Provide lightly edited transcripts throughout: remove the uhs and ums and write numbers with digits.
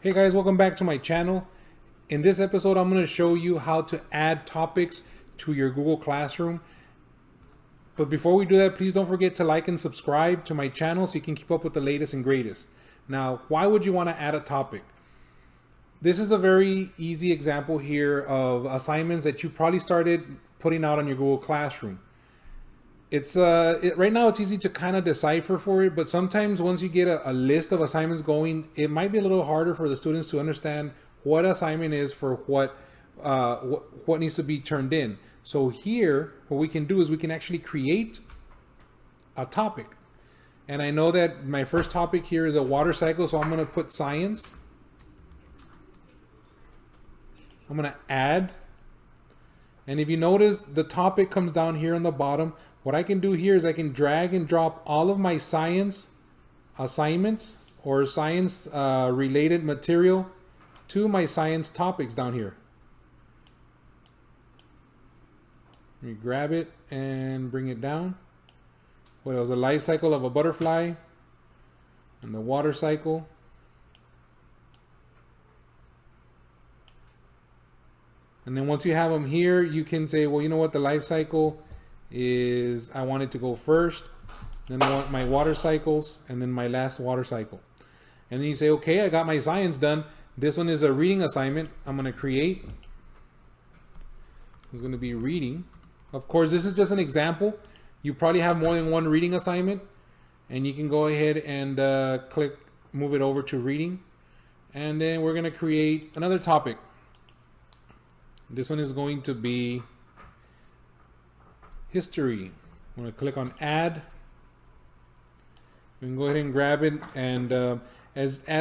Hey guys, welcome back to my channel. In this episode, I'm going to show you how to add topics to your Google Classroom. But before we do that, please don't forget to like and subscribe to my channel so you can keep up with the latest and greatest. Now, why would you want to add a topic? This is a very easy example here of assignments that you probably started putting out on your Google Classroom. Right now it's easy to kind of decipher for it, but sometimes once you get a list of assignments going, it might be a little harder for the students to understand what assignment is for what needs to be turned in. So here, what we can do is we can actually create a topic. And I know that my first topic here is a water cycle, so I'm going to put science. I'm going to add. And if you notice, the topic comes down here on the bottom. What I can do here is I can drag and drop all of my science assignments or science related material to my science topics down here. Let me grab it and bring it down. What else? The life cycle of a butterfly and the water cycle. And then once you have them here, you can say, well, you know what, the life cycle is, I want it to go first, then I want my water cycles, and then my last water cycle. And then you say, okay, I got my science done. This one is a reading assignment. I'm going to create. It's going to be reading. Of course, this is just an example. You probably have more than one reading assignment, and you can go ahead and move it over to reading. And then we're going to create another topic. This one is going to be history. I'm going to click on add. We can go ahead and grab it, and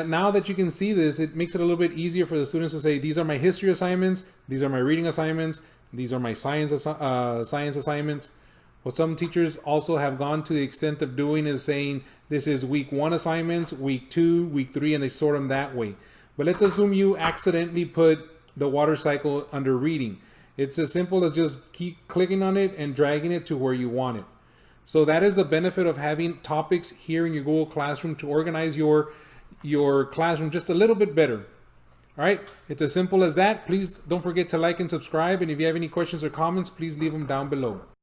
now that you can see this, it makes it a little bit easier for the students to say, these are my history assignments, these are my reading assignments, these are my science assignments. What some teachers also have gone to the extent of doing is saying, this is week 1 assignments, week 2, week 3, and they sort them that way. But let's assume you accidentally put the water cycle under reading. It's as simple as just keep clicking on it and dragging it to where you want it. So that is the benefit of having topics here in your Google Classroom to organize your classroom just a little bit better. All right, it's as simple as that. Please don't forget to like and subscribe. And if you have any questions or comments, please leave them down below.